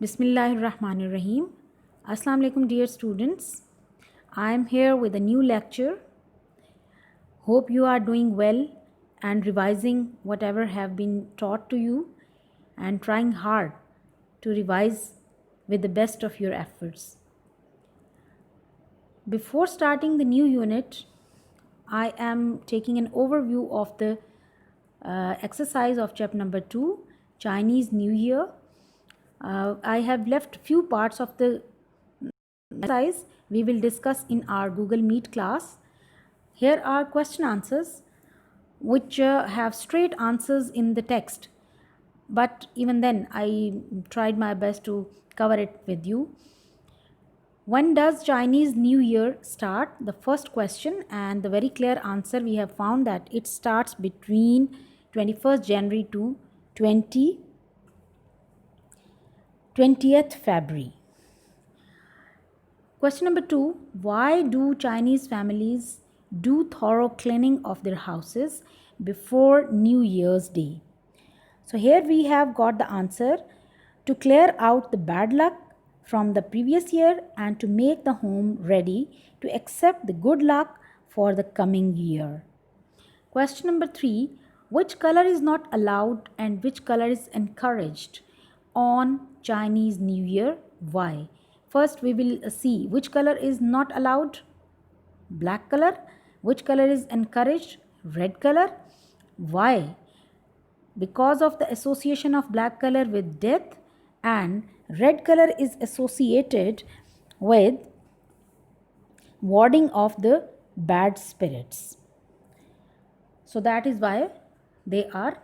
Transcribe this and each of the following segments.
Bismillahirrahmanirrahim. Assalamu alaikum dear students. I am here with a new lecture. Hope you are doing well and revising whatever have been taught to you and trying hard to revise with the best of your efforts. Before starting the new unit, I am taking an overview of the exercise of chapter number 2, Chinese New Year. I have left few parts of the exercise we will discuss in our Google Meet class. Here are question answers which have straight answers in the text, but even then I tried my best to cover it with you. When does Chinese New Year start? The first question, and the very clear answer we have found that it starts between 21st January to 20th February. Question number 2, why do Chinese families do thorough cleaning of their houses before New Year's Day? So here we have got the answer: to clear out the bad luck from the previous year and to make the home ready to accept the good luck for the coming year. Question number 3, which color is not allowed and which color is encouraged on Chinese New Year? Why? First we will see which color is not allowed. Black color. Which color is encouraged? Red color. Why? Because of the association of black color with death, and red color is associated with warding off the bad spirits. So that is why they are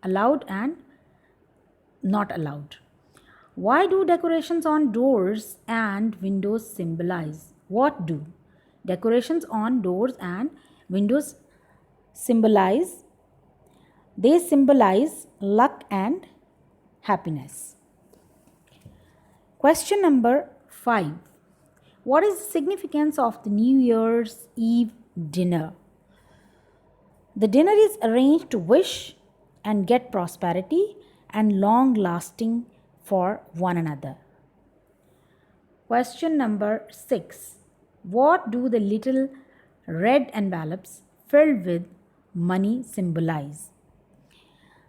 allowed and not allowed. Why do decorations on doors and windows symbolize? What do decorations on doors and windows symbolize? They symbolize luck and happiness. Question number 5. What is the significance of the New Year's Eve dinner? The dinner is arranged to wish and get prosperity and long lasting for one another. Question number 6. What do the little red envelopes filled with money symbolize?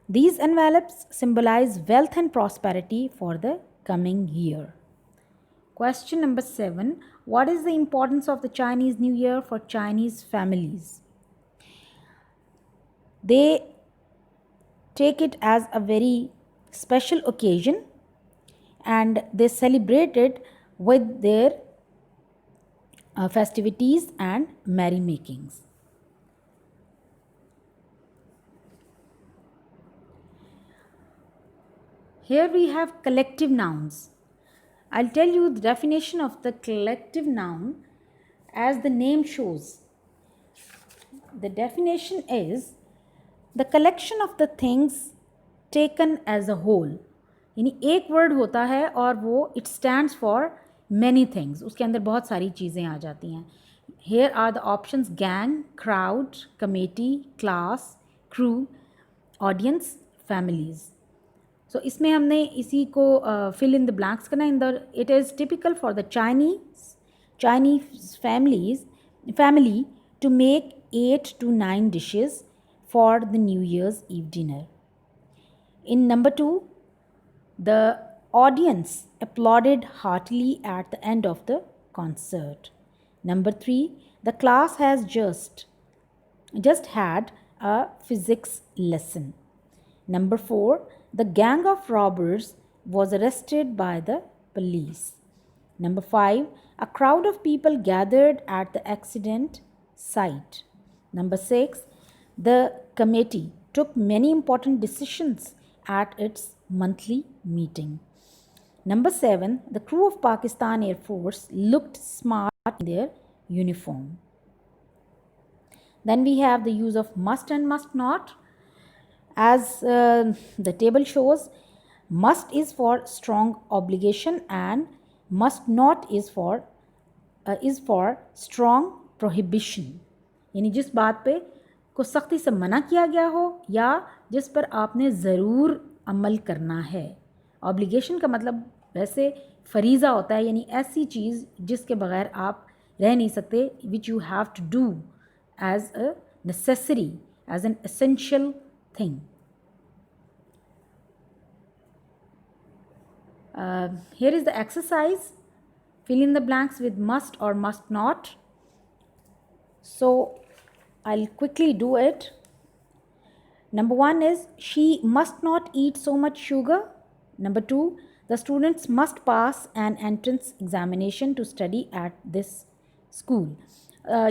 These envelopes symbolize wealth and prosperity for the coming year. Question number 7. What is the importance of the Chinese New Year for Chinese families? They take it as a very special occasion and they celebrate it with their festivities and merrymakings. Here we have collective nouns. I'll tell you the definition of the collective noun as the name shows. The definition is the collection of the things taken as a whole. यानी एक word होता है और वो it stands for many things, उसके अंदर बहुत सारी चीज़ें आ जाती हैं. Here are the options: gang, crowd, committee, class, crew, audience, families. So इसमें हमने इसी को फिल इन द ब्लैंक्स करना. In the it is typical for the Chinese family to make 8 to 9 dishes for the New Year's Eve dinner. In number 2, the audience applauded heartily at the end of the concert. Number 3, the class has just had a physics lesson. Number 4, the gang of robbers was arrested by the police. Number 5, a crowd of people gathered at the accident site. Number 6, the committee took many important decisions at its monthly meeting. Number 7, the crew of Pakistan Air Force looked smart in their uniform. Then we have the use of must and must not. As the table shows, must is for strong obligation and must not is for strong prohibition. यानी जिस बात पे को सख्ती से मना किया गया हो या जिस पर आपने ज़रूर अमल करना है. ऑब्लिगेशन का मतलब वैसे फरीज़ा होता है यानी ऐसी चीज़ जिसके बगैर आप रह नहीं सकते, which you have to do as a necessary, as an essential thing. Here is the exercise. Fill in the blanks with must or must not. So I'll quickly do it. Number 1 is she must not eat so much sugar. Number 2, the students must pass an entrance examination to study at this school.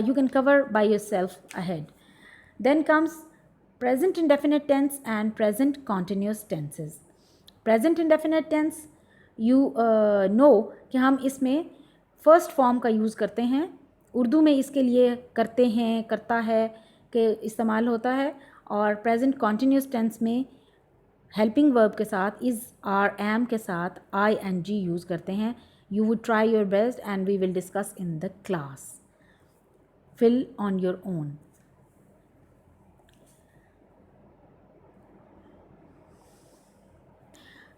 You can cover by yourself ahead. Then comes present indefinite tense and present continuous tenses. Present indefinite tense, you know कि हम इसमें first form का use करते हैं. उर्दू में इसके लिए करते हैं, करता है के इस्तेमाल होता है, और प्रेजेंट कॉन्टीन्यूस टेंस में हेल्पिंग वर्ब के साथ इज़, आर, एम के साथ आई एन जी यूज़ करते हैं. You would try your best and we will discuss in the class. Fill on your own.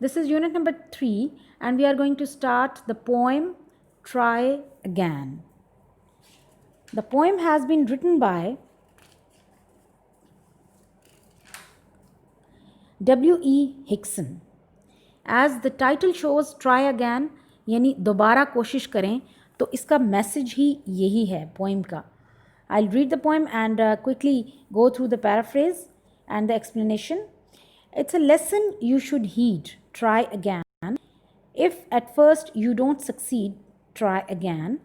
This is unit number 3 and we are going to start the poem Try Again. The poem has been written by W.E. Hickson. As the title shows, Try Again यानी दोबारा कोशिश करें, तो इसका message ही यही है poem का. I'll read the poem and quickly go through the paraphrase and the explanation. It's a lesson you should heed. Try again. If at first you don't succeed, try again.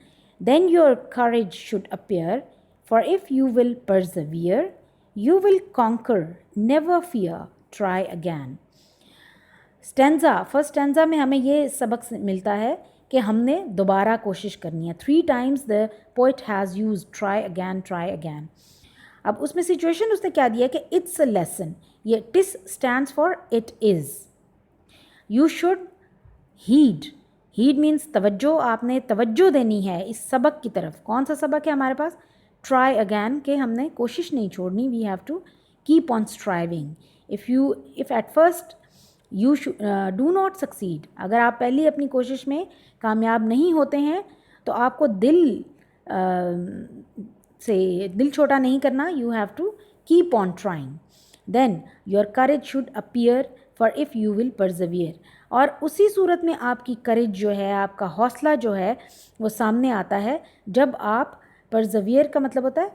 Then your courage should appear. For if you will persevere, you will conquer. Never fear. Try again. Stanza, first stanza में हमें ये सबक मिलता है कि हमने दोबारा कोशिश करनी है. 3 times the poet has use try again, try again. अब उसमें सिचुएशन उसने क्या दिया कि इट्स अ लेसन. ये TISS stands for it is. You should heed. Heed means तवज्जो. आपने तवज्जो देनी है इस सबक की तरफ. कौन सा सबक है हमारे पास? ट्राई अगैन, के हमने कोशिश नहीं छोड़नी. We have to keep on striving. If at first you do not succeed, अगर आप पहली अपनी कोशिश में कामयाब नहीं होते हैं तो आपको दिल छोटा नहीं करना. You have to keep on trying. Then your courage should appear for if you will persevere. और उसी सूरत में आपकी करेज जो है, आपका हौसला जो है, वो सामने आता है जब आप परजवियर का मतलब होता है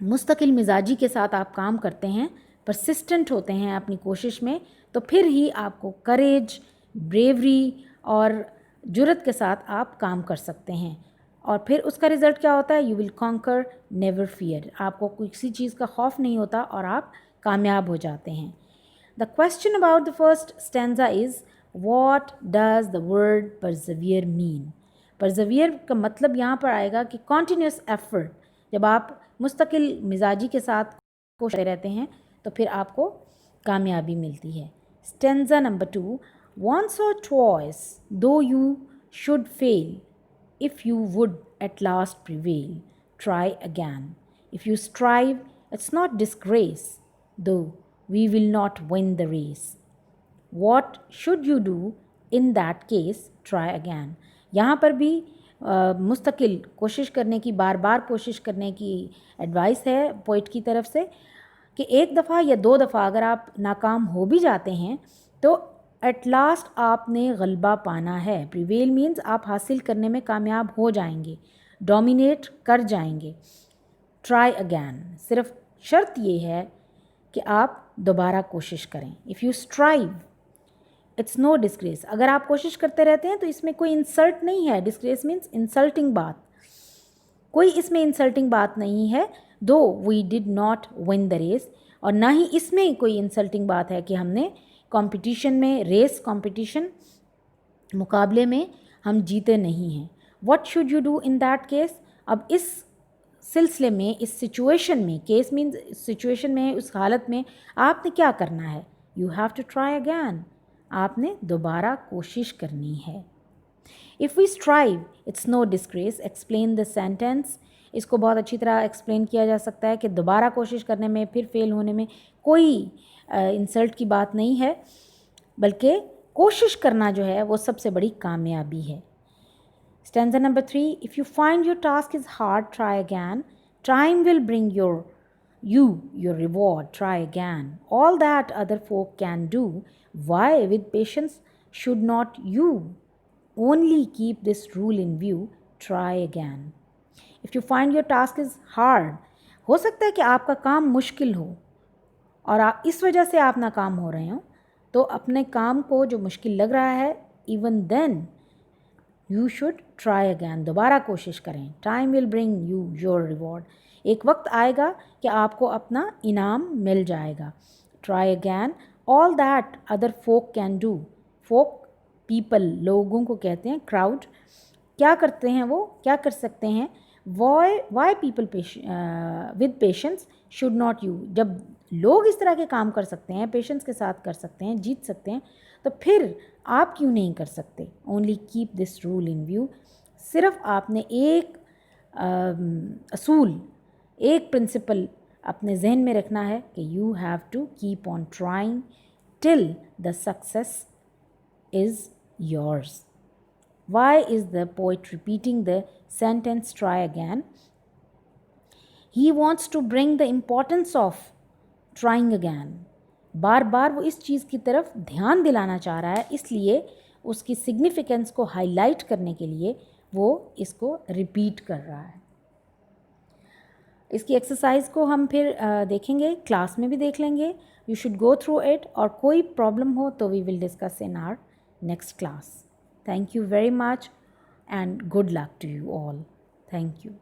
मुस्तकिल मिजाजी के साथ आप काम करते हैं, परसिस्टेंट होते हैं अपनी कोशिश में, तो फिर ही आपको करेज, ब्रेवरी और जुर्रत के साथ आप काम कर सकते हैं. और फिर उसका रिज़ल्ट क्या होता है? You will conquer, never fear. आपको किसी चीज़ का खौफ नहीं होता और आप कामयाब हो जाते हैं. The question about the first stanza is what does the word persevere mean. Persevere का मतलब यहाँ पर आएगा कि कॉन्टीन्यूस एफर्ट. जब आप मुस्तकिल मिजाजी के साथ कोशिश करते रहते हैं तो फिर आपको कामयाबी मिलती है. Stanza number 2. Once or twice, though you should fail, if you would at last prevail, try again. If you strive, it's not disgrace, though we will not win the race. What should you do in that case? Try again. यहाँ पर भी मुस्तकिल कोशिश करने की, बार बार कोशिश करने की एडवाइस है पोइट की तरफ से कि एक दफ़ा या 2 दफ़ा अगर आप नाकाम हो भी जाते हैं तो एट लास्ट आपने गलबा पाना है. प्रिवेल मीन्स आप हासिल करने में कामयाब हो जाएंगे, डोमिनेट कर जाएंगे. ट्राई अगैन, सिर्फ शर्त ये है कि आप दोबारा कोशिश करें. If you strive, it's no disgrace. अगर आप कोशिश करते रहते हैं तो इसमें कोई इंसल्ट नहीं है. डिस्ग्रेस मीन्स इंसल्टिंग बात. कोई इसमें इंसल्टिंग बात नहीं है. Though we did not win the race, और ना ही इसमें कोई इंसल्टिंग बात है कि हमने कंपटीशन में, रेस कंपटीशन मुकाबले में हम जीते नहीं हैं. What should you do in that case. अब इस सिलसिले में, इस सिचुएशन में, केस मीन्स सिचुएशन में, उस हालत में आपने क्या करना है? You have to try again. आपने दोबारा कोशिश करनी है. If we strive, it's no disgrace. Explain the sentence. इसको बहुत अच्छी तरह एक्सप्लेन किया जा सकता है कि दोबारा कोशिश करने में, फिर फेल होने में कोई इंसल्ट की बात नहीं है, बल्कि कोशिश करना जो है वो सबसे बड़ी कामयाबी है। Stanza number 3, if you find your task is hard, try again. Time will bring your reward. Try again. All that other folk can do. Why, with patience, should not you? Only keep this rule in view. Try again. If you find your task is hard, हो सकता है कि आपका काम मुश्किल हो और आप इस वजह से आप नाकाम हो रहे हो, तो अपने काम को जो मुश्किल लग रहा है, even then you should try again, दोबारा कोशिश करें। Time will bring you your reward, एक वक्त आएगा कि आपको अपना इनाम मिल जाएगा। Try again, all that other folk can do, folk people लोगों को कहते हैं, क्राउड, क्या करते हैं वो, क्या कर सकते हैं। Why people with patience should not you, जब लोग इस तरह के काम कर सकते हैं, पेशेंस के साथ कर सकते हैं, जीत सकते हैं, तो फिर आप क्यों नहीं कर सकते। Only keep this rule in view, सिर्फ आपने एक असूल, एक प्रिंसिपल अपने जहन में रखना है कि you have to keep on trying till the success is yours. Why is the poet repeating the sentence try again? He wants to bring the importance of trying again. बार बार वो इस चीज़ की तरफ ध्यान दिलाना चाह रहा है, इसलिए उसकी सिग्निफिकेंस को हाईलाइट करने के लिए वो इसको रिपीट कर रहा है। इसकी एक्सरसाइज को हम फिर देखेंगे, क्लास में भी देख लेंगे। You should go through it, और कोई प्रॉब्लम हो तो we will discuss in our next class. Thank you very much and good luck to you all. Thank you.